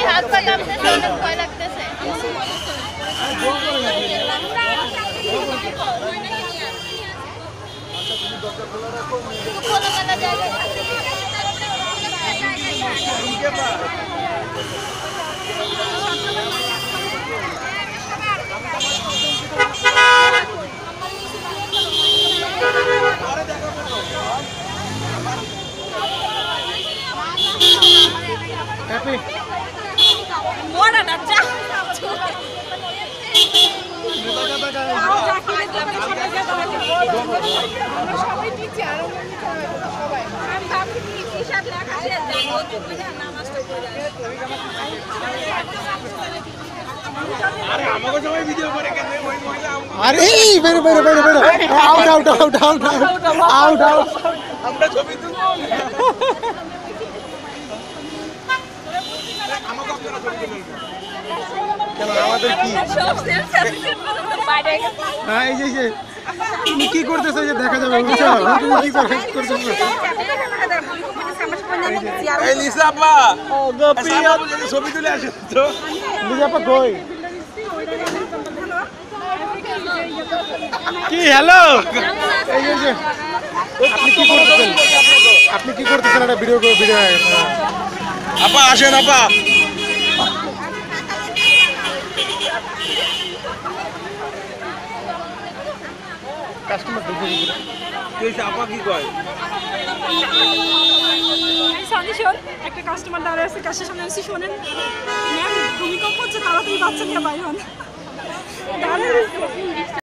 হাত পা কাঁপতেছে, অনেক ভয় লাগতেছে। খোলামেলা জায়গায় আরে বেরো বেরো বেরো বেরো out out out out out out আমরা ছবি তুলবো আমাদের কি হ্যাঁ এই যে তুমি কি করতেছো যে দেখা যাবে বুঝছো তুমি কি করতেছো এই লিসা আপা ও গোপি ছবি তুলে আসো তো লিসা আপা কই কি হ্যালো এই যে আপনি কি করতেছেন একটা ভিডিও আপা আসেন আপা কাস্টমার দেখে কি আপা কি কয় একটা কাস্টমার দাঁড়িয়ে আছে কাশের সামনে এসে শোনেন ম্যাম ভূমিকম্প হচ্ছে তাড়াতাড়ি বাচ্চা নিয়ে বাইরে হন দাঁড়িয়ে